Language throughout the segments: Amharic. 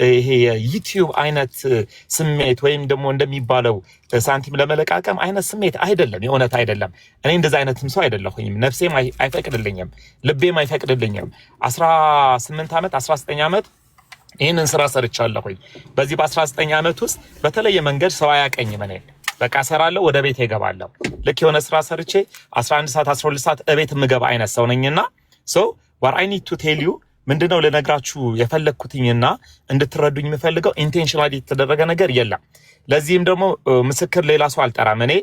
ይሄ የዩቲዩብ አይነት ስሜት ወይም ደግሞ እንደሚባለው ሳንቲም ለመለቃቀም አይነት ስሜት አይደለም፣ የእውነት አይደለም። እኔ እንደዛ አይነትም ሰው አይደለሁኝም። ነፍሴም አይፈቅድልኝም፣ ልቤም አይፈቅድልኝም። 18 ዓመት 19 ዓመት ይህንን ስራ ሰርቻለሁኝ። በዚህ በ19 ዓመት ውስጥ በተለየ መንገድ ሰው አያቀኝም። እኔ በቃ ሰራለሁ፣ ወደ ቤት እገባለሁ። ልክ የሆነ ስራ ሰርቼ 11 ሰዓት 12 ሰዓት እቤት የምገባ አይነት ሰው ነኝና what I need to tell you ምንድነው ልነግራችሁ የፈለኩትኝና እንድትረዱኝ የምፈልገው ኢንቴንሽናሊ የተደረገ ነገር የለም። ለዚህም ደግሞ ምስክር ሌላ ሰው አልጠራም። እኔ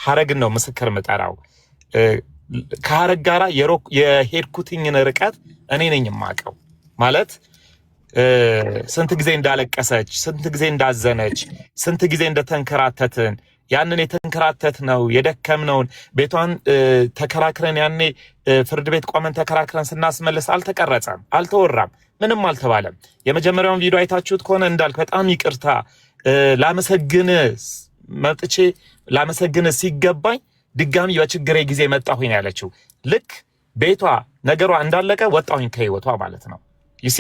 ሐረግን ነው ምስክር የምጠራው። ከሐረግ ጋራ የሄድኩትኝን ርቀት እኔ ነኝ የማውቀው። ማለት ስንት ጊዜ እንዳለቀሰች፣ ስንት ጊዜ እንዳዘነች፣ ስንት ጊዜ እንደተንከራተትን ያንን የተንከራተትነው የደከምነውን ቤቷን ተከራክረን ያኔ ፍርድ ቤት ቆመን ተከራክረን ስናስመለስ አልተቀረጸም፣ አልተወራም፣ ምንም አልተባለም። የመጀመሪያውን ቪዲዮ አይታችሁት ከሆነ እንዳልክ በጣም ይቅርታ ላመሰግን መጥቼ ላመሰግን ሲገባኝ ድጋሚ በችግሬ ጊዜ መጣሁኝ ያለችው። ልክ ቤቷ ነገሯ እንዳለቀ ወጣሁኝ ከህይወቷ ማለት ነው። ይሲ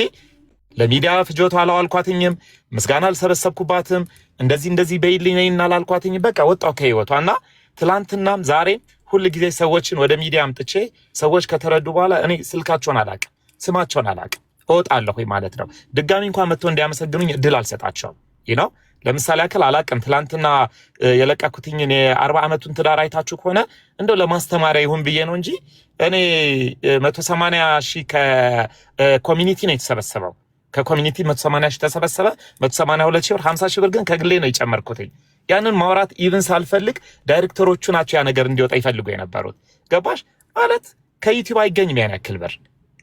ለሚዲያ ፍጆታ አላልኳትኝም፣ ምስጋና አልሰበሰብኩባትም፣ እንደዚህ በይልኝና አላልኳትኝም። በቃ ወጣው ከህይወቷና ትላንትናም ዛሬም ሁሉ ጊዜ ሰዎችን ወደ ሚዲያ አምጥቼ ሰዎች ከተረዱ በኋላ እኔ ስልካቸውን አላቅም፣ ስማቸውን አላቅም፣ እወጣለሁ ማለት ነው። ድጋሚ እንኳን መጥቶ እንዲያመሰግኑኝ እድል አልሰጣቸውም። ነው ለምሳሌ ያክል አላቅም። ትላንትና የለቀኩትኝን የ40 ዓመቱን ትዳር አይታችሁ ከሆነ እንደው ለማስተማሪያ ይሁን ብዬ ነው እንጂ እኔ 180 ሺህ ከኮሚኒቲ ነው የተሰበሰበው። ከኮሚኒቲ 180 ሺህ ተሰበሰበ። 182 ሺህ ብር 50 ሺህ ብር ግን ከግሌ ነው የጨመርኩትኝ። ያንን ማውራት ኢቭን ሳልፈልግ ዳይሬክተሮቹ ናቸው ያ ነገር እንዲወጣ ይፈልጉ የነበሩት። ገባሽ ማለት ከዩቲዩብ አይገኝም ያን ያክል ብር።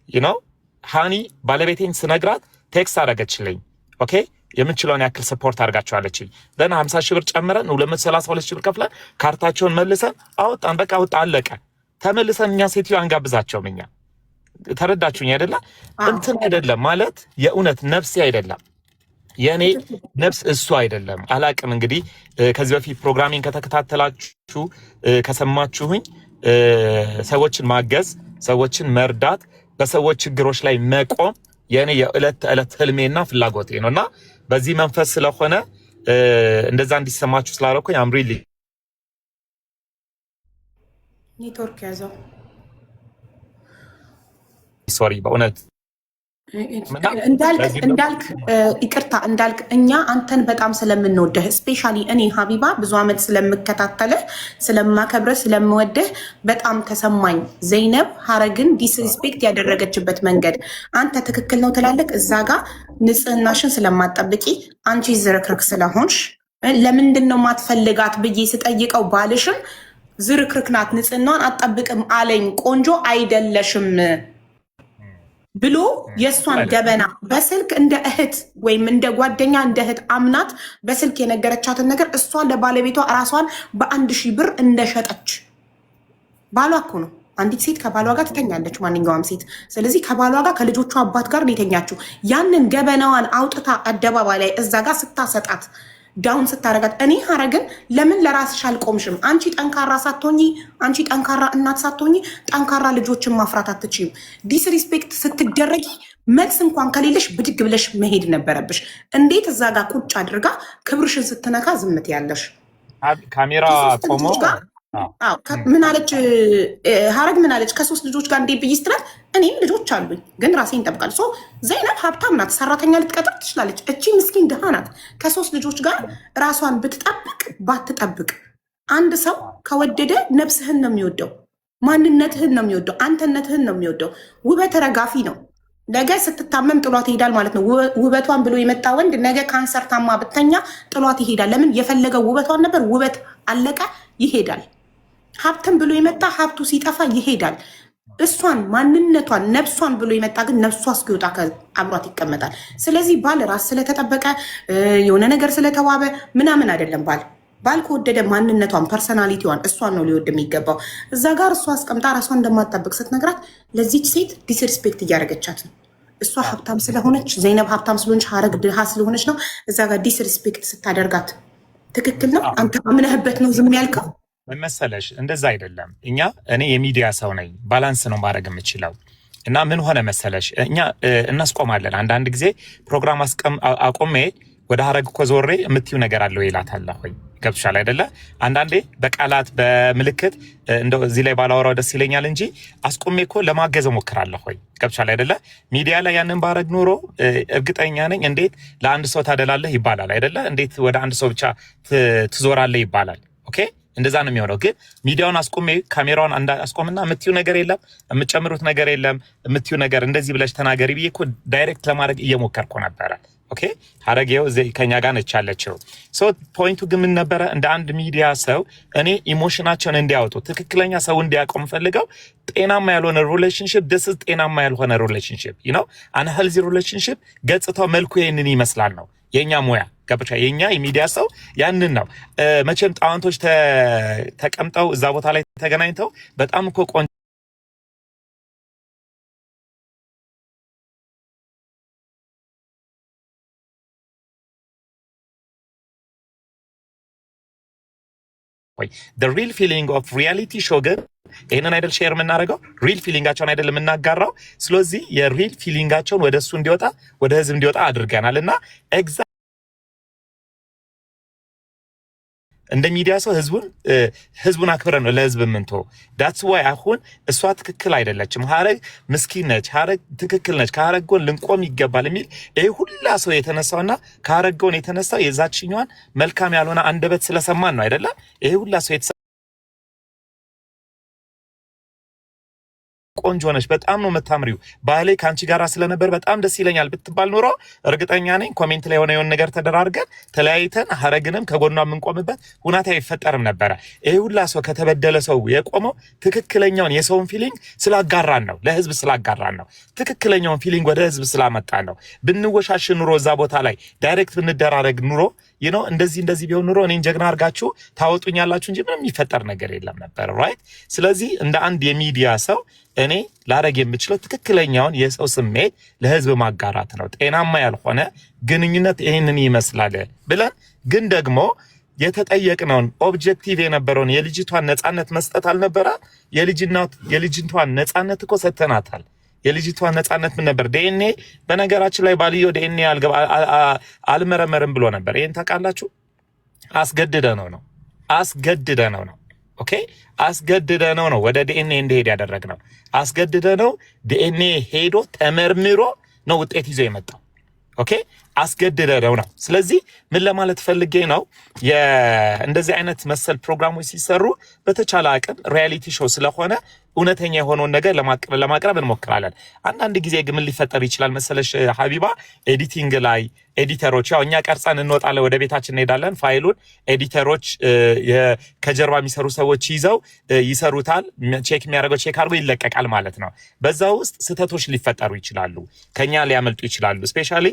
ነው ሃኒ ባለቤቴን ስነግራት ቴክስት አደረገችልኝ። ኦኬ የምንችለውን ያክል ሰፖርት አድርጋቸዋለችኝ። ደና 50 ሺህ ብር ጨምረን 232 ሺህ ብር ከፍለን ካርታቸውን መልሰን አወጣን። በቃ ወጣ አለቀ። ተመልሰን እኛ ሴትዮ አንጋብዛቸውም። እኛ ተረዳችሁኝ አይደለ? እንትን አይደለም ማለት የእውነት ነፍሴ አይደለም፣ የኔ ነፍስ እሱ አይደለም። አላቅም እንግዲህ ከዚህ በፊት ፕሮግራሚንግ ከተከታተላችሁ ከሰማችሁኝ ሰዎችን ማገዝ፣ ሰዎችን መርዳት፣ በሰዎች ችግሮች ላይ መቆም የኔ የዕለት ተዕለት ህልሜና ፍላጎቴ ነውና በዚህ መንፈስ ስለሆነ እንደዛ እንዲሰማችሁ ስላደረኩኝ አም ሪሊ ኔትወርክ ያዘው ሶሪ በእውነት እንዳልክ ይቅርታ እንዳልክ እኛ አንተን በጣም ስለምንወደህ ስፔሻሊ እኔ ሀቢባ ብዙ አመት ስለምከታተልህ ስለማከብረህ ስለምወደህ በጣም ተሰማኝ። ዘይነብ ሐረግን ዲስሪስፔክት ያደረገችበት መንገድ አንተ ትክክል ነው ትላለህ። እዛ ጋር ንጽህናሽን ስለማጠብቂ አንቺ ዝርክርክ ስለሆንሽ ለምንድን ነው ማትፈልጋት ብዬ ስጠይቀው ባልሽም ዝርክርክ ናት ንጽህናን አጠብቅም አለኝ። ቆንጆ አይደለሽም ብሎ የእሷን ገበና በስልክ እንደ እህት ወይም እንደ ጓደኛ እንደ እህት አምናት በስልክ የነገረቻትን ነገር እሷ ለባለቤቷ ራሷን በ1000 ብር እንደሸጠች ባሏ እኮ ነው። አንዲት ሴት ከባሏ ጋር ትተኛለች፣ ማንኛውም ሴት። ስለዚህ ከባሏ ጋር ከልጆቿ አባት ጋር ነው የተኛችው። ያንን ገበናዋን አውጥታ አደባባይ ላይ እዛ ጋር ስታሰጣት ዳውን ስታረጋት እኔ ሐረግን ለምን ለራስሽ አልቆምሽም? አንቺ ጠንካራ ሳትሆኚ፣ አንቺ ጠንካራ እናት ሳትሆኚ ጠንካራ ልጆችን ማፍራት አትችይም። ዲስሪስፔክት ስትደረጊ መልስ እንኳን ከሌለሽ ብድግ ብለሽ መሄድ ነበረብሽ። እንዴት እዛ ጋር ቁጭ አድርጋ ክብርሽን ስትነካ ዝምት ያለሽ? ካሜራ ቆሞ ምን አለች ሐረግ? ምን አለች? ከ3 ልጆች ጋር እንዴ ብዬ ስትላት እኔም ልጆች አሉኝ ግን ራሴን ይጠብቃል። ዘይነብ ሀብታም ናት፣ ሰራተኛ ልትቀጥር ትችላለች። እቺ ምስኪን ድሃ ናት። ከ3 ልጆች ጋር ራሷን ብትጠብቅ ባትጠብቅ፣ አንድ ሰው ከወደደ ነፍስህን ነው የሚወደው፣ ማንነትህን ነው የሚወደው፣ አንተነትህን ነው የሚወደው። ውበት ረጋፊ ነው። ነገ ስትታመም ጥሏት ይሄዳል ማለት ነው። ውበቷን ብሎ የመጣ ወንድ ነገ ካንሰር ታማ ብተኛ ጥሏት ይሄዳል። ለምን? የፈለገው ውበቷን ነበር። ውበት አለቀ፣ ይሄዳል። ሀብትን ብሎ የመጣ ሀብቱ ሲጠፋ ይሄዳል። እሷን ማንነቷን ነፍሷን ብሎ የመጣ ግን ነፍሷ እስኪወጣ አብሯት ይቀመጣል። ስለዚህ ባል ራስ ስለተጠበቀ የሆነ ነገር ስለተዋበ ምናምን አይደለም። ባል ከወደደ ማንነቷን ፐርሰናሊቲዋን እሷን ነው ሊወድ የሚገባው። እዛ ጋር እሷ አስቀምጣ ራሷን እንደማትጠብቅ ስትነግራት ለዚች ሴት ዲስሪስፔክት እያደረገቻት ነው። እሷ ሀብታም ስለሆነች፣ ዘይነብ ሀብታም ስለሆነች፣ ሐረግ ድሃ ስለሆነች ነው እዛ ጋር ዲስሪስፔክት ስታደርጋት። ትክክል ነው። አንተ አምነህበት ነው ዝም ያልከው መሰለሽ? እንደዛ አይደለም። እኔ የሚዲያ ሰው ነኝ። ባላንስ ነው ማድረግ የምችለው። እና ምን ሆነ መሰለሽ እኛ እናስቆማለን አንዳንድ ጊዜ ፕሮግራም አቆሜ ወደ ሀረግ እኮ ዞሬ የምትዩ ነገር አለው ይላታለሁ ወይ ገብቶሻል አይደለ አንዳንዴ በቃላት በምልክት እንደው እዚህ ላይ ባላወራው ደስ ይለኛል እንጂ አስቆሜ እኮ ለማገዝ ሞክራለሁ ወይ ገብቶሻል አይደለ ሚዲያ ላይ ያንን ባረግ ኖሮ እርግጠኛ ነኝ እንዴት ለአንድ ሰው ታደላለህ ይባላል አይደለ እንዴት ወደ አንድ ሰው ብቻ ትዞራለህ ይባላል ኦኬ እንደዛ ነው የሚሆነው ግን ሚዲያውን አስቆሜ ካሜራውን አስቆምና የምትዩ ነገር የለም የምትጨምሩት ነገር የለም የምትዩ ነገር እንደዚህ ብለሽ ተናገሪ ብዬ እኮ ዳይሬክት ለማድረግ እየሞከርኩ ነበረ ኦኬ ሀረጌው እዚህ ከኛ ጋር ነች ያለችው ሶ ፖይንቱ ግን ምን ነበረ እንደ አንድ ሚዲያ ሰው እኔ ኢሞሽናቸውን እንዲያወጡ ትክክለኛ ሰው እንዲያቆም ፈልገው ጤናማ ያልሆነ ሪሌሽንሺፕ this is ጤናማ ያልሆነ ሪሌሽንሺፕ you know unhealthy relationship ገጽታው መልኩ ይሄንን ይመስላል ነው የኛ ሙያ ገብቻ የኛ የሚዲያ ሰው ያንን ነው መቼም ጣውንቶች ተቀምጠው እዛ ቦታ ላይ ተገናኝተው በጣም እኮ the real feeling of reality show ግን ይሄንን አይደል ሼር የምናደርገው ሪል ፊሊንጋቸውን አይደል የምናጋራው ስለዚህ የሪል ፊሊንጋቸውን ወደሱ እንዲወጣ ወደ ህዝብ እንዲወጣ አድርገናልና እንደ ሚዲያ ሰው ህዝቡን አክብረን ነው ለህዝብ ምንቶ that's why አሁን እሷ ትክክል አይደለችም ሀረግ ምስኪን ነች ሀረግ ትክክል ነች ከሀረግ ጎን ልንቆም ይገባል የሚል ይሄ ሁላ ሰው የተነሳውና ከሀረግ ጎን የተነሳው የዛችኛዋን መልካም ያልሆነ አንደበት ስለሰማን ነው አይደለ ይሄ ሁላ ሰው ቆንጆ ነሽ በጣም ነው መታምሪው ባሌ ካንቺ ጋራ ስለነበር በጣም ደስ ይለኛል ብትባል ኖሮ እርግጠኛ ነኝ ኮሜንት ላይ የሆነ ነገር ተደራርገን ተለያይተን ሀረግንም ከጎኗ የምንቆምበት ሁኔታ ይፈጠርም ነበር ይሄ ሁላ ሰው ከተበደለ ሰው የቆመው ትክክለኛውን የሰውን ፊሊንግ ስላጋራን ነው ለህዝብ ስላጋራን ነው ትክክለኛውን ፊሊንግ ወደ ህዝብ ስላመጣን ነው ብንወሻሽ ኑሮ እዛ ቦታ ላይ ዳይሬክት ብንደራረግ ኑሮ you know እንደዚህ ቢሆን ኑሮ እኔን ጀግና አርጋችሁ ታወጡኛላችሁ እንጂ ምንም የሚፈጠር ነገር የለም ነበር ራይት ስለዚህ እንደ አንድ የሚዲያ ሰው እኔ ላረግ የምችለው ትክክለኛውን የሰው ስሜት ለህዝብ ማጋራት ነው ጤናማ ያልሆነ ግንኙነት ይሄንን ይመስላል ብለን ግን ደግሞ የተጠየቅነውን ኦብጀክቲቭ የነበረውን የልጅቷን ነፃነት መስጠት አልነበረ የልጅቷን ነፃነት እኮ ሰተናታል የልጅቷን ነፃነት ምን ነበር ዲኤንኤ በነገራችን ላይ ባልዮ ዲኤንኤ አልመረመርም ብሎ ነበር ይሄን ታውቃላችሁ አስገድደነው ነው ኦኬ አስገድደነው ነው ወደ ዲኤንኤ እንዲሄድ ያደረግነው አስገድደነው ዲኤንኤ ሄዶ ተመርምሮ ነው ውጤት ይዞ የመጣው ኦኬ አስገድደነው ነው ስለዚህ ምን ለማለት ፈልጌ ነው እንደዚህ አይነት መሰል ፕሮግራሞች ሲሰሩ በተቻለ አቅም ሪያሊቲ ሾው ስለሆነ እውነተኛ የሆነውን ነገር ለማቅረብ እንሞክራለን አንዳንድ ጊዜ ግን ምን ሊፈጠር ይችላል መሰለሽ ሀቢባ ኤዲቲንግ ላይ ኤዲተሮች ያው እኛ ቀርጸን እንወጣለን ወደ ቤታችን እንሄዳለን ፋይሉን ኤዲተሮች ከጀርባ የሚሰሩ ሰዎች ይዘው ይሰሩታል ቼክ የሚያደርገው ቼክ አድርጎ ይለቀቃል ማለት ነው በዛ ውስጥ ስህተቶች ሊፈጠሩ ይችላሉ ከኛ ሊያመልጡ ይችላሉ ስፔሻሊ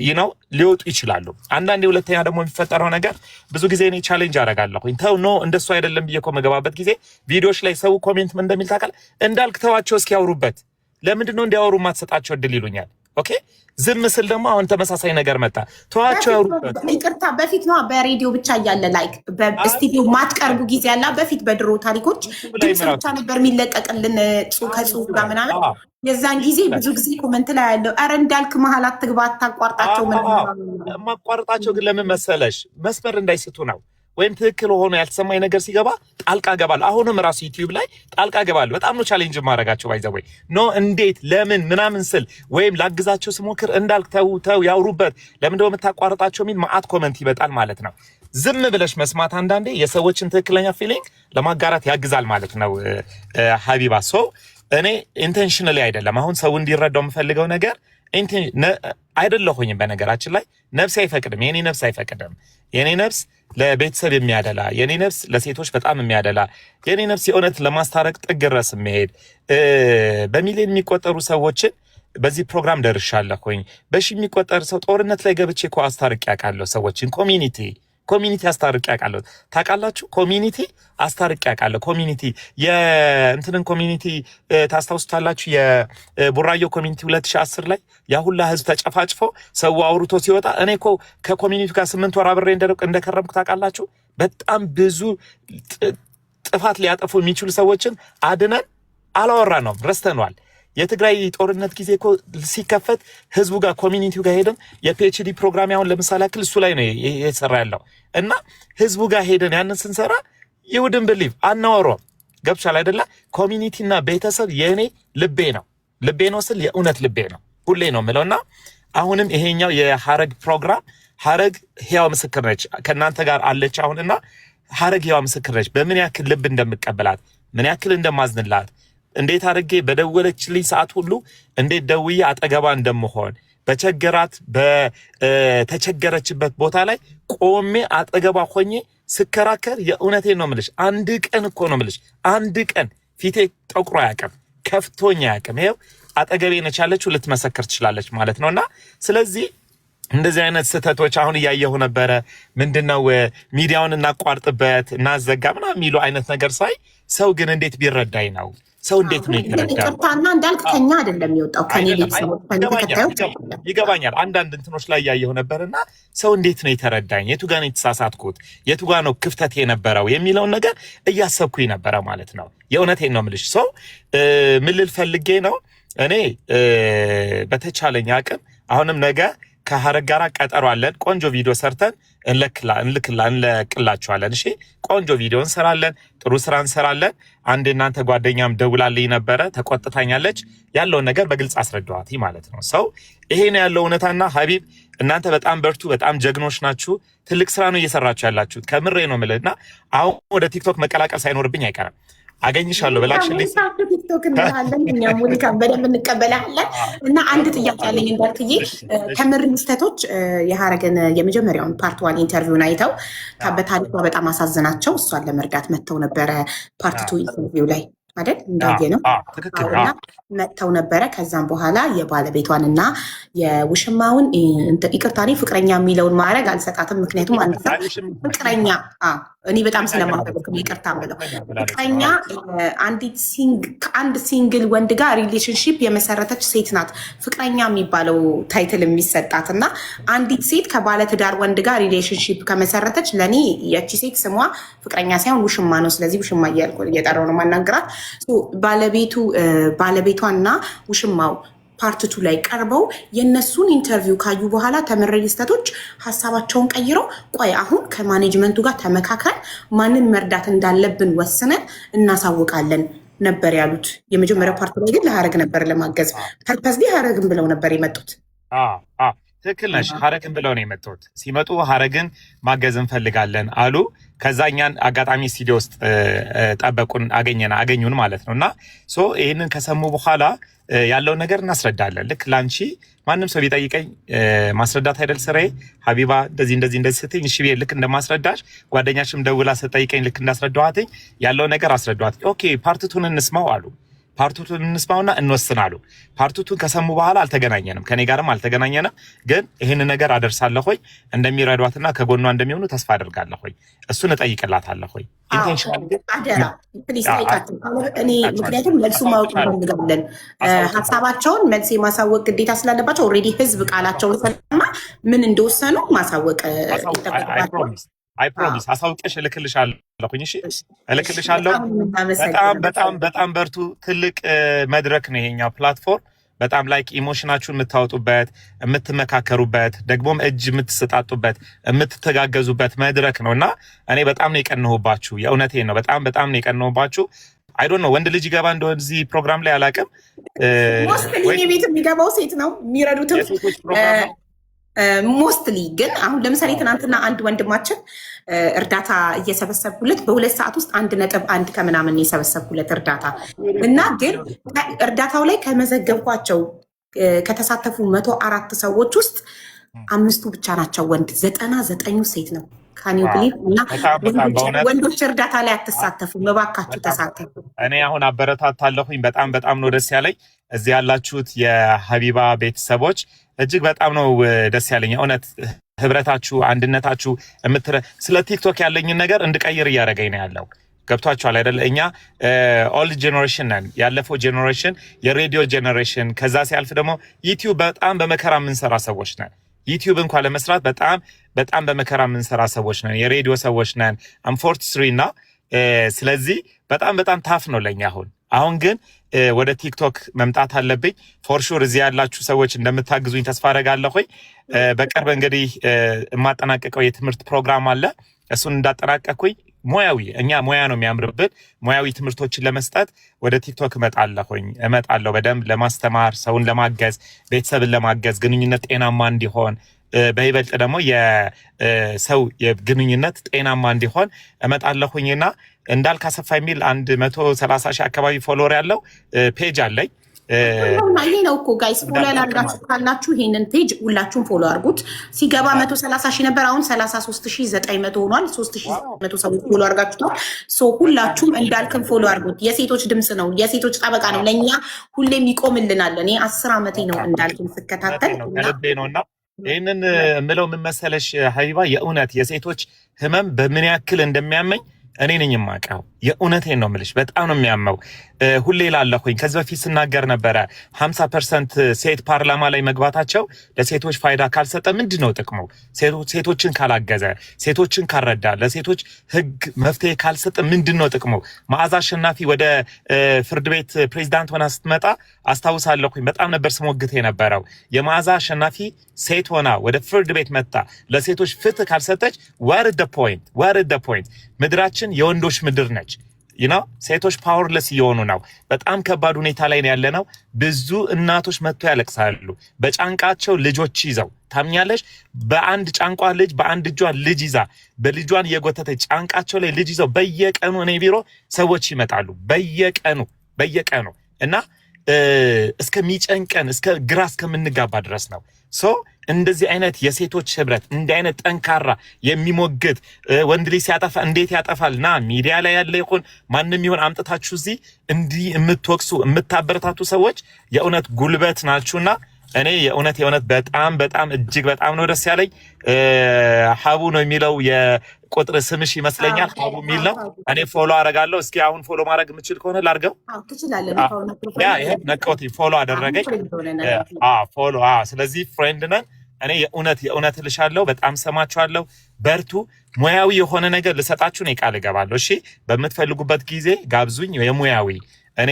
you know ሊወጡ ይችላሉ አንዳንዴ ሁለተኛ ደግሞ የሚፈጠረው ነገር ብዙ ጊዜ እኔ ቻሌንጅ አደርጋለሁኝ ተው ኖ እንደሱ አይደለም ብዬ መገባበት ጊዜ ቪዲዮዎች ላይ ሰው ኮሜንት ምን እንደሚል ታውቃለህ እንዳልክተዋቸው እስኪያወሩበት ለምንድን ነው እንዲያወሩ ማትሰጣቸው እድል ይሉኛል ኦኬ ዝም ስል ደግሞ አሁን ተመሳሳይ ነገር መጣ ተዋቸው ያወሩበት ይቅርታ በፊት ነው በሬዲዮ ብቻ እያለ ላይክ በስቱዲዮ ማትቀርቡ ጊዜ ያላ በፊት በድሮ ታሪኮች ድምጽ ብቻ ነበር የሚለቀቅልን ከጽሁፍ ጋር ምናምን የዛን ጊዜ ብዙ ጊዜ ኮሜንት ላይ ያለው አረ እንዳልክ መሀል አትግባ አታቋርጣቸው ማቋርጣቸው ግን ለምን መሰለሽ መስመር እንዳይስቱ ነው ወይም ትክክል ሆኖ ያልተሰማኝ ነገር ሲገባ ጣልቃ ገባለሁ አሁንም ራሱ ዩቲዩብ ላይ ጣልቃ ገባለሁ በጣም ነው ቻሌንጅ ማድረጋቸው ባይዘወይ ኖ እንዴት ለምን ምናምን ስል ወይም ላግዛቸው ስሞክር እንዳልክ ተው ያውሩበት ለምን ደው መታቋርጣቸው ሚል ማአት ኮሜንት ይበጣል ማለት ነው ዝም ብለሽ መስማት አንዳንዴ የሰዎችን ትክክለኛ ፊሊንግ ለማጋራት ያግዛል ማለት ነው ሀቢባ ሶ እኔ ኢንቴንሽናሊ አይደለም አሁን ሰው እንዲረዳው የምፈልገው ነገር አይደለሁኝም በነገራችን ላይ ነፍስ አይፈቅድም የኔ ነፍስ አይፈቅድም የኔ ነፍስ ለቤተሰብ የሚያደላ የኔ ነፍስ ለሴቶች በጣም የሚያደላ የኔ ነፍስ የእውነት ለማስታረቅ ጥግረስ የሚሄድ በሚሊዮን የሚቆጠሩ ሰዎችን በዚህ ፕሮግራም ደርሻለሁኝ በሺ የሚቆጠር ሰው ጦርነት ላይ ገብቼ እኮ አስታርቄ ያውቃለሁ ሰዎችን ኮሚኒቲ አስታርቄ ያውቃለሁ ታውቃላችሁ ኮሚኒቲ አስታርቄ ያውቃለሁ ኮሚኒቲ የእንትንን ኮሚኒቲ ታስታውሱታላችሁ የቡራዮ ኮሚኒቲ 2010 ላይ ያ ሁላ ህዝብ ተጨፋጭፎ ሰው አውርቶ ሲወጣ እኔ እኮ ከኮሚኒቲው ጋር 8 ወር አብሬ እንደከረምኩ ታውቃላችሁ በጣም ብዙ ጥፋት ሊያጠፉ የሚችሉ ሰዎችን አድነን አላወራ ነው ረስተኗል። የትግራይ ጦርነት ጊዜ እኮ ሲከፈት ህዝቡ ጋር ኮሚኒቲው ጋር ሄደን የፒኤችዲ ፕሮግራም ያሁን ለምሳሌ ያክል እሱ ላይ ነው የተሰራ ያለው እና ህዝቡ ጋር ሄደን ያንን ስንሰራ ይውድን ብሊቭ አናወራም። ገብቻል አይደለ? ኮሚኒቲና ቤተሰብ የእኔ ልቤ ነው ስል የእውነት ልቤ ነው ሁሌ ነው የምለውና አሁንም ይሄኛው የሀረግ ፕሮግራም ሀረግ ህያው ምስክር ነች ከእናንተ ጋር አለች አሁንና ሀረግ ህያው ምስክር ነች። በምን ያክል ልብ እንደምቀበላት ምን ያክል እንደማዝንላት እንዴት አድርጌ በደወለችልኝ ሰዓት ሁሉ እንዴት ደውዬ አጠገባ እንደምሆን በቸገራት በተቸገረችበት ቦታ ላይ ቆሜ አጠገባ ሆኜ ስከራከር የእውነቴን ነው የምልሽ። አንድ ቀን እኮ ነው የምልሽ፣ አንድ ቀን ፊቴ ጠቁሮ አያውቅም፣ ከፍቶኝ አያውቅም። ይኸው አጠገቤ ነች ያለችው ልትመሰክር ትችላለች ማለት ነውና ስለዚህ እንደዚህ አይነት ስህተቶች አሁን እያየሁ ነበረ። ምንድነው ሚዲያውን እናቋርጥበት እናዘጋ ምናምን የሚሉ አይነት ነገር ሳይ ሰው ግን እንዴት ቢረዳኝ ነው? ሰው እንዴት ነው ይተረዳል? ይቅርታና እንዳልክ ከኛ አይደለም የወጣው ከኔ ቤተሰቦች ተከታዮች ይገባኛል። አንዳንድ እንትኖች ላይ እያየሁ ነበርና ሰው እንዴት ነው የተረዳኝ? የቱ ጋር ነው የተሳሳትኩት? የቱ ጋር ነው ክፍተት የነበረው የሚለውን ነገር እያሰብኩኝ ነበረ ማለት ነው። የእውነቴን ነው የምልሽ። ሰው ምን ልል ፈልጌ ነው እኔ በተቻለኝ አቅም አሁንም ነገ ከሀረግ ጋር ቀጠሮ አለን። ቆንጆ ቪዲዮ ሰርተን እንለቅላችኋለን። እሺ ቆንጆ ቪዲዮ እንሰራለን፣ ጥሩ ስራ እንሰራለን። አንድ እናንተ ጓደኛም ደውላልኝ ነበረ፣ ተቆጥታኛለች። ያለውን ነገር በግልጽ አስረዳዋት ማለት ነው። ሰው ይሄ ነው ያለው እውነታና ሀቢብ እናንተ በጣም በርቱ፣ በጣም ጀግኖች ናችሁ። ትልቅ ስራ ነው እየሰራችሁ ያላችሁት። ከምሬ ነው የምልህና አሁን ወደ ቲክቶክ መቀላቀል ሳይኖርብኝ አይቀርም። አገኝሻለሁ በላክሽልኝ ቲክቶክ እንላለን እኛ ሙዚቃን በደንብ እንቀበላለን። እና አንድ ጥያቄ ያለኝ እንዳልክዬ ከምር ሚስተቶች የሀረግን የመጀመሪያውን ፓርት 1 ኢንተርቪውን አይተው በታሪኳ በጣም አሳዝናቸው እሷን ለመርዳት መጥተው ነበረ። ፓርት 2 ኢንተርቪው ላይ አይደል እንዳየ ነው መጥተው ነበረ። ከዛም በኋላ የባለቤቷን እና የውሽማውን ይቅርታ እኔ ፍቅረኛ የሚለውን ማድረግ አልሰጣትም። ምክንያቱም አንድ ፍቅረኛ እኔ በጣም ስለማፈቅር ይቅርታ ብለው ፍቅረኛ ከአንድ ሲንግል ወንድ ጋር ሪሌሽንሽፕ የመሰረተች ሴት ናት ፍቅረኛ የሚባለው ታይትል የሚሰጣት እና አንዲት ሴት ከባለትዳር ወንድ ጋር ሪሌሽንሽፕ ከመሰረተች ለእኔ የቺ ሴት ስሟ ፍቅረኛ ሳይሆን ውሽማ ነው። ስለዚህ ውሽማ እየጠራው ነው ማናገራት። ባለቤቷና ውሽማው ፓርት 2 ላይ ቀርበው የነሱን ኢንተርቪው ካዩ በኋላ ተመረጅስተቶች ሀሳባቸውን ቀይረው ቆይ አሁን ከማኔጅመንቱ ጋር ተመካከል ማንን መርዳት እንዳለብን ወስነን እናሳውቃለን ነበር ያሉት። የመጀመሪያው ፓርት ላይ ግን ለሀረግ ነበር ለማገዝ ፐርፐዝ ሀረግን ብለው ነበር የመጡት። ትክክል ነሽ። ሀረግን ብለው ነው የመጡት። ሲመጡ ሀረግን ማገዝ እንፈልጋለን አሉ። ከዛ እኛን አጋጣሚ ስቱዲዮ ውስጥ ጠበቁን፣ አገኙን ማለት ነው። እና ይህንን ከሰሙ በኋላ ያለውን ነገር እናስረዳለን። ልክ ላንቺ ማንም ሰው ቢጠይቀኝ ማስረዳት አይደል ስራዬ? ሀቢባ እንደዚህ ስትኝ እሺ ብዬ ልክ እንደማስረዳሽ ጓደኛሽም ደውላ ስጠይቀኝ ልክ እንዳስረዳኋትኝ ያለውን ነገር አስረዳኋት። ኦኬ ፓርት 2 እንስማው አሉ። ፓርቱቱን እንስማውና እንወስናሉ። ፓርቱቱን ከሰሙ በኋላ አልተገናኘንም፣ ከኔ ጋርም አልተገናኘንም። ግን ይህን ነገር አደርሳለሁ ሆይ እንደሚረዷትና ከጎኗ እንደሚሆኑ ተስፋ አደርጋለሁ ሆይ እሱን እጠይቅላታለሁ ሆይ ኢንቴንሽናል አደራ ፕሊስ ጠይቃቸው። እኔ ምክንያቱም መልሱ ማወቅ እንፈልጋለን። ሀሳባቸውን መልስ የማሳወቅ ግዴታ ስላለባቸው ኦልሬዲ ህዝብ ቃላቸውን ሰማ ምን እንደወሰኑ ማሳወቅ ይጠበቅባቸው። አይ ፕሮሚስ አሳውቀሽ እልክልሻለሁኝ። እሺ እልክልሻለሁ። በጣም በርቱ። ትልቅ መድረክ ነው ይሄኛው ፕላትፎርም። በጣም ላይክ ኢሞሽናችሁን የምታወጡበት፣ የምትመካከሩበት፣ ደግሞም እጅ የምትሰጣጡበት፣ የምትተጋገዙበት መድረክ ነውና እኔ በጣም ነው የቀነሁባችሁ። የእውነቴን ነው። በጣም ነው የቀነሁባችሁ። አይ ዶንት ኖ ወንድ ልጅ ይገባ እንደሆነ እዚህ ፕሮግራም ላይ አላውቅም። ሞስትሊ ቤት የሚገባው ሴት ነው የሚረዱትም ሞስትሊ። ግን አሁን ለምሳሌ ትናንትና አንድ ወንድማችን እርዳታ እየሰበሰብኩለት በ2 ሰዓት ውስጥ 1.1 ከምናምን የሰበሰብኩለት እርዳታ እና ግን እርዳታው ላይ ከመዘገብኳቸው ከተሳተፉ 104 ሰዎች ውስጥ 5ቱ ብቻ ናቸው ወንድ፣ 99ኙ ሴት ነው። ካኒው ብሊቭ እና ወንዶች እርዳታ ላይ አትሳተፉ፣ መባካችሁ ተሳተፉ። እኔ አሁን አበረታታለሁኝ። በጣም ነው ደስ ያለኝ። እዚህ ያላችሁት የሀቢባ ቤተሰቦች እጅግ በጣም ነው ደስ ያለኝ። እውነት ህብረታችሁ፣ አንድነታችሁ ስለ ቲክቶክ ያለኝን ነገር እንድቀይር እያደረገኝ ነው ያለው። ገብቷችኋል አይደለ? እኛ ኦልድ ጄኔሬሽን ነን፣ ያለፈው ጄኔሬሽን፣ የሬዲዮ ጄኔሬሽን። ከዛ ሲያልፍ ደግሞ ዩቲዩብ በጣም በመከራ የምንሰራ ሰዎች ነን። ዩቲዩብ እንኳን ለመስራት በጣም በመከራ የምንሰራ ሰዎች ነን። የሬዲዮ ሰዎች ነን። አም 43 እና ስለዚህ በጣም ታፍ ነው ለኛ። አሁን ግን ወደ ቲክቶክ መምጣት አለብኝ። ፎር ሹር እዚህ ያላችሁ ሰዎች እንደምታግዙኝ ተስፋ አደርጋለሁ። በቅርብ እንግዲህ የማጠናቀቀው የትምህርት ፕሮግራም አለ። እሱን እንዳጠናቀቅኩኝ እኛ ሙያ ነው የሚያምርብን፣ ሙያዊ ትምህርቶችን ለመስጠት ወደ ቲክቶክ እመጣለሁ በደንብ ለማስተማር፣ ሰውን ለማገዝ፣ ቤተሰብን ለማገዝ፣ ግንኙነት ጤናማ እንዲሆን በይበልጥ ደግሞ የሰው የግንኙነት ጤናማ እንዲሆን እመጣለሁኝና እንዳልክ አሰፋ የሚል 130 ሺህ አካባቢ ፎሎወር ያለው ፔጅ አለኝ። ይሄ ነው እኮ ጋይስ፣ ፎሎ ያላደረጋችሁ ካላችሁ ይሄንን ፔጅ ሁላችሁም ፎሎ አድርጉት። ሲገባ 130 ሺህ ነበር፣ አሁን 33900 ሆኗል። 3900 ሰዎች ፎሎ አድርጋችሁታል። ሁላችሁም እንዳልክም ፎሎ አድርጉት። የሴቶች ድምፅ ነው፣ የሴቶች ጠበቃ ነው፣ ለእኛ ሁሌም ይቆምልናል። እኔ 10 ዓመቴ ነው እንዳልክም ስከታተል ከልቤ ነውና ይህንን የምለው ምን መሰለሽ ሀቢባ፣ የእውነት የሴቶች ህመም በምን ያክል እንደሚያመኝ እኔ ነኝ የማውቀው። የእውነቴን ነው የምልሽ፣ በጣም ነው የሚያመው። ሁሌ ላለሁኝ ከዚህ በፊት ስናገር ነበረ 50% ሴት ፓርላማ ላይ መግባታቸው ለሴቶች ፋይዳ ካልሰጠ ምንድን ነው ጥቅሙ? ሴቶችን ካላገዘ፣ ሴቶችን ካልረዳ፣ ለሴቶች ህግ መፍትሄ ካልሰጠ ምንድን ነው ጥቅሙ? መዓዛ አሸናፊ ወደ ፍርድ ቤት ፕሬዚዳንት ሆና ስትመጣ አስታውሳለሁኝ። በጣም ነበር ስሞግት የነበረው። የመዓዛ አሸናፊ ሴት ሆና ወደ ፍርድ ቤት መጣ ለሴቶች ፍትህ ካልሰጠች ወርድ ፖይንት ምድራችን የወንዶች ምድር ነች። ሴቶች ፓወርለስ እየሆኑ ነው። በጣም ከባድ ሁኔታ ላይ ነው ያለነው። ብዙ እናቶች መጥቶ ያለቅሳሉ በጫንቃቸው ልጆች ይዘው። ታምኛለሽ? በአንድ ጫንቋ ልጅ፣ በአንድ እጇ ልጅ ይዛ በልጇን እየጎተተች ጫንቃቸው ላይ ልጅ ይዘው በየቀኑ እኔ ቢሮ ሰዎች ይመጣሉ። በየቀኑ እና እስከሚጨንቀን እስከ ግራ እስከምንጋባ ድረስ ነው። እንደዚህ አይነት የሴቶች ህብረት፣ እንዲህ አይነት ጠንካራ የሚሞግት ወንድ ልጅ ሲያጠፋ እንዴት ያጠፋል ና ሚዲያ ላይ ያለ ይሁን ማንም ይሁን አምጥታችሁ እዚህ እንዲህ የምትወቅሱ የምታበረታቱ ሰዎች የእውነት ጉልበት ናችሁና እኔ የእውነት በጣም እጅግ በጣም ነው ደስ ያለኝ። ሀቡ ነው የሚለው የቁጥር ስምሽ ይመስለኛል፣ ሀቡ የሚል ነው። እኔ ፎሎ አደርጋለሁ። እስኪ አሁን ፎሎ ማድረግ የምችል ከሆነ ላድርገው። ይሄ ነቀውት ፎሎ አደረገኝ። ፎሎ ስለዚህ ፍሬንድ ነን። እኔ የእውነት ልሻለሁ። በጣም ሰማችኋለሁ። በርቱ። ሙያዊ የሆነ ነገር ልሰጣችሁ ነው ቃል እገባለሁ። እሺ፣ በምትፈልጉበት ጊዜ ጋብዙኝ። የሙያዊ እኔ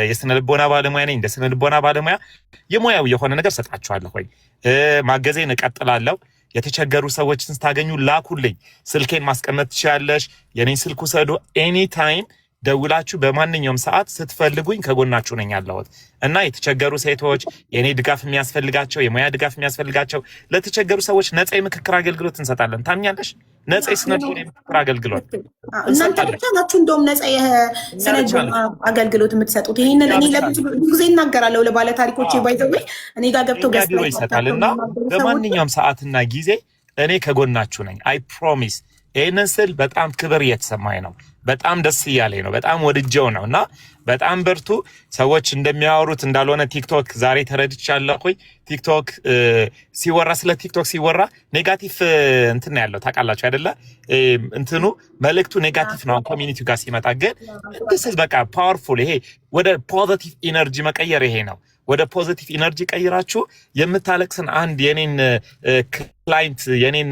የስነ ልቦና ባለሙያ ነኝ። እንደ ስነ ልቦና ባለሙያ የሙያዊ የሆነ ነገር ሰጣችኋለሁ። ማገዜን እቀጥላለሁ። የተቸገሩ ሰዎችን ስታገኙ ላኩልኝ። ስልኬን ማስቀመጥ ትችላለሽ። የኔን ስልክ ውሰዱ። ኤኒ ታይም ደውላችሁ በማንኛውም ሰዓት ስትፈልጉኝ ከጎናችሁ ነኝ ያለሁት እና የተቸገሩ ሴቶች የኔ ድጋፍ የሚያስፈልጋቸው የሙያ ድጋፍ የሚያስፈልጋቸው ለተቸገሩ ሰዎች ነፃ የምክክር አገልግሎት እንሰጣለን። ታምኛለሽ? ነፃ የስነልቦና የምክክር አገልግሎት እናንተ ብቻ ናችሁ እንደውም ነፃ የስነልቦና አገልግሎት የምትሰጡት። ይሄንን እኔ ለብዙ ጊዜ እናገራለሁ ለባለ ታሪኮቼ ባይዘው እኔ ጋር ገብተው ቢሮ ይሰጣል እና በማንኛውም ሰዓትና ጊዜ እኔ ከጎናችሁ ነኝ። አይ ፕሮሚስ። ይህንን ስል በጣም ክብር እየተሰማኝ ነው። በጣም ደስ እያለኝ ነው። በጣም ወድጀው ነው እና በጣም በርቱ። ሰዎች እንደሚያወሩት እንዳልሆነ ቲክቶክ ዛሬ ተረድቻለሁኝ። ቲክቶክ ሲወራ ስለ ቲክቶክ ሲወራ ኔጋቲቭ እንትን ያለው ታውቃላችሁ አይደለ? እንትኑ መልእክቱ ኔጋቲቭ ነው ኮሚኒቲው ጋር ሲመጣ ግን በቃ ፓወርፉል። ይሄ ወደ ፖዚቲቭ ኢነርጂ መቀየር ይሄ ነው። ወደ ፖዚቲቭ ኢነርጂ ቀይራችሁ የምታለቅስን አንድ የኔን ክላይንት የኔን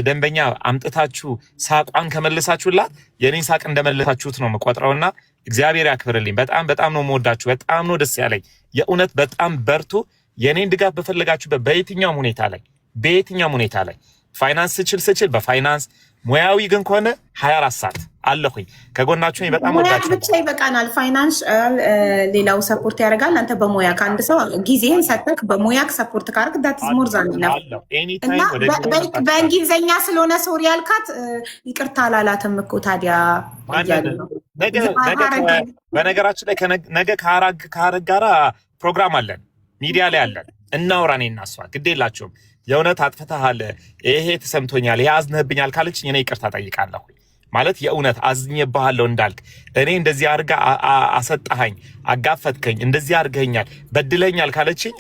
ደንበኛ አምጥታችሁ ሳቋን ከመለሳችሁላት የኔን ሳቅ እንደመለሳችሁት ነው የምቆጥረውና እግዚአብሔር ያክብርልኝ። በጣም ነው የምወዳችሁ። በጣም ነው ደስ ያለኝ። የእውነት በጣም በርቱ። የኔን ድጋፍ በፈለጋችሁበት በየትኛውም ሁኔታ ላይ ፋይናንስ ስችል በፋይናንስ ሙያዊ ግን ከሆነ 24 ሰዓት አለሁኝ ከጎናችሁ። በጣም ወዳችሁ ብቻ ይበቃናል። ፋይናንስ ሌላው ሰፖርት ያደርጋል። አንተ በሙያ ከአንድ ሰው ጊዜህን ሰጥተህ በሙያ ሰፖርት ካርክ ዳት ኢዝ ሞር ዛን ነው። እና በእንግሊዝኛ ስለሆነ ሶሪ ያልካት ይቅርታ አላላትም እኮ ታዲያ በነገራችን ላይ ነገ ከሀረግ ጋራ ፕሮግራም አለን፣ ሚዲያ ላይ አለን። እናውራ እኔና እሷ ግድ የላችሁም። የእውነት አጥፍተሃል፣ ይሄ ተሰምቶኛል፣ ይሄ አዝነህብኛል ካለችኝ እኔ ይቅርታ ጠይቃለሁ። ማለት የእውነት አዝኜብሃለሁ እንዳልክ እኔ እንደዚህ አድርጋ አሰጣኸኝ፣ አጋፈጥከኝ፣ እንደዚህ አድርገኛል፣ በድለኛል ካለችኝ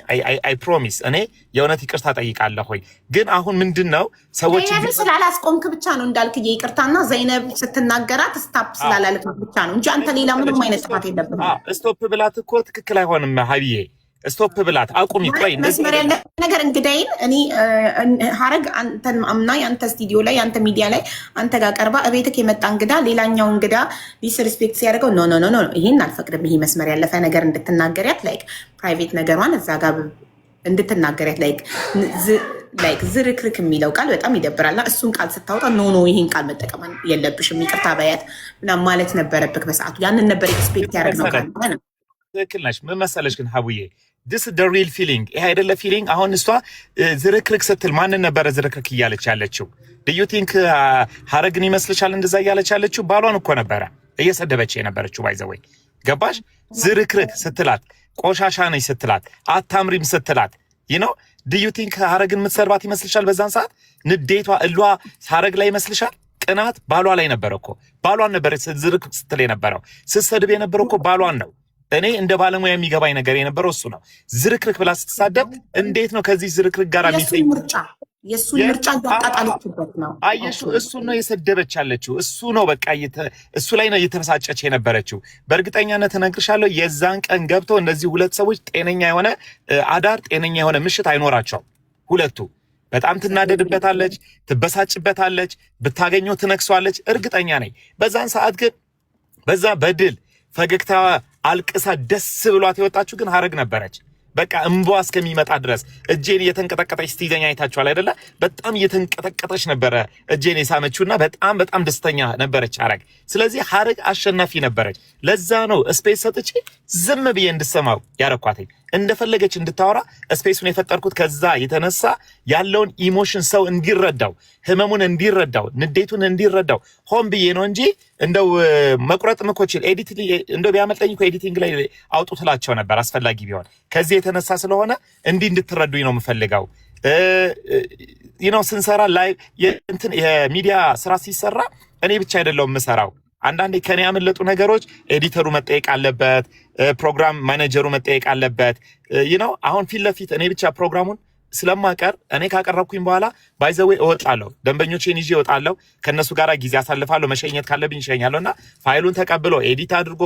አይ ፕሮሚስ እኔ የእውነት ይቅርታ ጠይቃለሁ። ግን አሁን ምንድነው ሰዎች ዘይነብ ስላላስቆምክ ብቻ ነው እንዳልክ ይቅርታና ዘይነብ ስትናገራት ስታፕ ስላላለች ብቻ ነው እንጂ አንተ ሌላ ምንም አይነት ጥፋት የለብህም። ስቶፕ ብላት እኮ ትክክል አይሆንም ሀቢዬ። ስቶፕ ብላት አቁሚ ቆይ መስመር ያለ ነገር እንግዳይን እኔ ሀረግ አንተን አምና ያንተ ስቱዲዮ ላይ ያንተ ሚዲያ ላይ አንተ ጋር ቀርባ እቤትክ የመጣ እንግዳ ሌላኛው እንግዳ ዲስሪስፔክት ሲያደርገው ኖ ኖ ኖ ኖ ይሄን አልፈቅድም ይሄ መስመር ያለፈ ነገር እንድትናገሪያት ላይክ ፕራይቬት ነገሯን እዛ ጋር እንድትናገሪያት ላይክ ዝርክርክ የሚለው ቃል በጣም ይደብራልና እሱን ቃል ስታወጣ ኖ ኖ ይሄን ቃል መጠቀም የለብሽም ይቅርታ በያት ምናምን ማለት ነበረብክ በሰዓቱ ያንን ነበር ኤክስፔክት ያደረግነው ካለ ነው ትክክል ነሽ ምን መሰለሽ ግን ሀቡዬ this is the real feeling ይሄ አይደለ ፊሊንግ አሁን እሷ ዝርክርክ ስትል ማንን ነበረ ዝርክርክ እያለች ያለችው do you think ሀረግን ይመስልሻል እንደዛ እያለች ያለችው ባሏን እኮ ነበረ እየሰደበች የነበረችው ባይዘወይ ገባሽ ዝርክርክ ስትላት ቆሻሻ ነኝ ስትላት አታምሪም ስትላት you know do you think ሀረግን የምትሰርባት ይመስልሻል በዛን ሰዓት ንዴቷ እሏ ሀረግ ላይ ይመስልሻል ቅናት ባሏ ላይ ነበረ እኮ ባሏን ነበር ዝርክርክ ስትል የነበረው ስትሰድብ የነበረው እኮ ባሏን ነው እኔ እንደ ባለሙያ የሚገባኝ ነገር የነበረው እሱ ነው ዝርክርክ ብላ ስትሳደብ እንዴት ነው ከዚህ ዝርክርክ ጋር የሚፈይ የሱን ምርጫ ያጣጣለችበት ነው አየሹ እሱ ነው የሰደበች ያለችው እሱ ነው በቃ እሱ ላይ ነው እየተበሳጨች የነበረችው በእርግጠኛነት እነግርሻለሁ የዛን ቀን ገብቶ እነዚህ ሁለት ሰዎች ጤነኛ የሆነ አዳር ጤነኛ የሆነ ምሽት አይኖራቸው ሁለቱ በጣም ትናደድበታለች ትበሳጭበታለች ብታገኘው ትነክሷለች እርግጠኛ ነኝ በዛን ሰዓት ግን በዛ በድል ፈገግታ አልቅሳ ደስ ብሏት የወጣችሁ ግን ሀረግ ነበረች በቃ እንቧ እስከሚመጣ ድረስ እጄን እየተንቀጠቀጠች ስትይዘኝ አይታችኋል አይደለ በጣም እየተንቀጠቀጠች ነበረ እጄን የሳመችውና በጣም ደስተኛ ነበረች ሀረግ ስለዚህ ሀረግ አሸናፊ ነበረች ለዛ ነው ስፔስ ሰጥቼ ዝም ብዬ እንድሰማው ያረኳት እንደፈለገች እንድታወራ ስፔሱን የፈጠርኩት ከዛ የተነሳ ያለውን ኢሞሽን ሰው እንዲረዳው ህመሙን እንዲረዳው ንዴቱን እንዲረዳው ሆን ብዬ ነው እንጂ እንደው መቁረጥ ምኮችል ኤዲት እንደው ቢያመልጠኝ እኮ ኤዲቲንግ ላይ አውጡትላቸው ነበር አስፈላጊ ቢሆን ከዚህ የተነሳ ስለሆነ እንድትረዱኝ ነው የምፈልገው ስንሰራ ላይ የሚዲያ ስራ ሲሰራ እኔ ብቻ አይደለሁም የምሰራው አንዳንዴ ከኔ ያመለጡ ነገሮች ኤዲተሩ መጠየቅ አለበት ፕሮግራም ማኔጀሩ መጠየቅ አለበት አሁን ፊት ለፊት እኔ ብቻ ፕሮግራሙን ስለማቀር እኔ ካቀረብኩኝ በኋላ ባይዘዌ እወጣለሁ ደንበኞቼን ይዤ እወጣለሁ ከነሱ ጋር ጊዜ አሳልፋለሁ መሸኘት ካለብኝ እሸኛለሁና ፋይሉን ተቀብሎ ኤዲት አድርጎ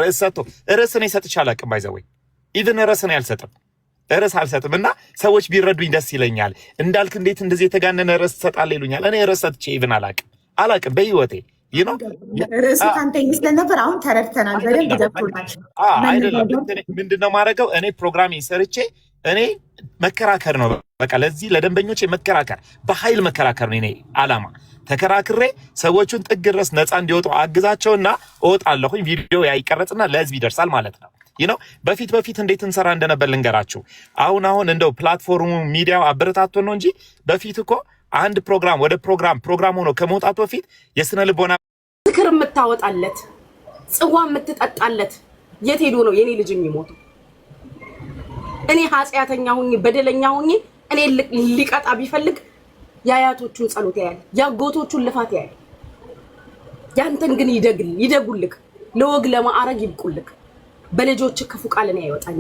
ርዕስ ሰጥቶ ርዕስ እኔ ሰጥቼ አላውቅም ባይዘዌ ኢቭን ርዕስ እኔ አልሰጥም እና ሰዎች ቢረዱኝ ደስ ይለኛል እንዳልክ እንዴት እንደዚህ የተጋነነ ርዕስ ትሰጣለህ ይሉኛል እኔ ርዕስ ሰጥቼ ኢቭን አላውቅም በህይወቴ ርዕሱ ካንተ ይመስለን ነበር አሁን ተረድተናል በደንብ ገብቶናል አይደለም ምንድነው ማድረገው እኔ ፕሮግራሚንግ ሰርቼ እኔ መከራከር ነው በቃ ለዚህ ለደንበኞቼ መከራከር በኃይል መከራከር ነው እኔ አላማ ተከራክሬ ሰዎቹን ጥግ ድረስ ነፃ እንዲወጡ አግዛቸውና እወጣለሁኝ ቪዲዮ ያይቀረጽና ለህዝብ ይደርሳል ማለት ነው በፊት እንዴት እንሰራ እንደነበር ልንገራችሁ አሁን እንደው ፕላትፎርሙ ሚዲያው አበረታቶ ነው እንጂ በፊት እኮ አንድ ፕሮግራም ወደ ፕሮግራም ሆኖ ከመውጣቱ በፊት የስነ ልቦና ዝክር የምታወጣለት ጽዋ የምትጠጣለት የት ሄዶ ነው የኔ ልጅ የሚሞተው እኔ ኃጢአተኛ ሁኝ በደለኛ ሁኝ እኔ ሊቀጣ ቢፈልግ ያያቶቹን ጸሎት ያያል ያጎቶቹን ልፋት ያያል ያንተን ግን ይደጉልክ ለወግ ለማዕረግ ይብቁልክ በልጆች ክፉ ቃል ነው አይወጣኝ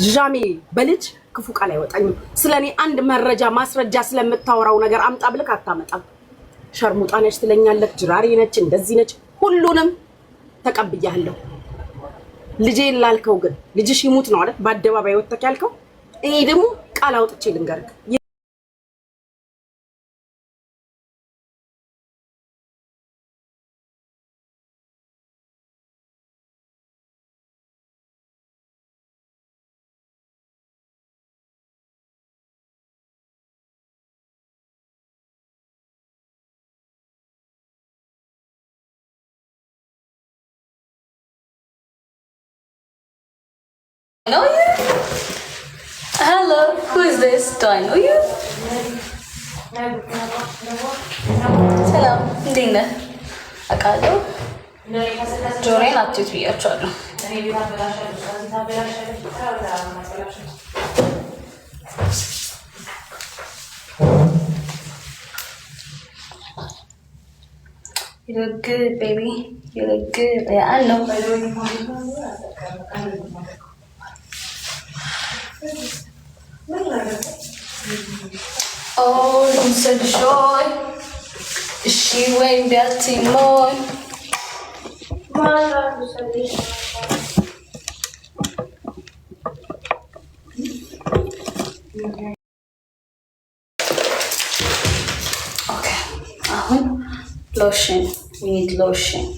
ጃሜ በልጅ ክፉ ቃል አይወጣኝም ስለኔ አንድ መረጃ ማስረጃ ስለምታወራው ነገር አምጣ ብለክ አታመጣም ሸርሙጣ ነች ትለኛለች ጅራሪ ነች እንደዚህ ነች ሁሉንም ተቀብያለሁ ልጄን ላልከው ግን ልጅሽ ይሙት ነው አይደል በአደባባይ ወጥተክ ያልከው እኔ ደግሞ ቃል አውጥቼ ልንገርክ know you? Hello, who is this? Do I know you? ሰላም እንዴት ነህ? አውቃለሁ ጆሮዬን አትዩት ብያቸዋለሁ። You look good, baby. You look good. Yeah, I know. Oh, so joy. She went back to more. lotion. We need lotion.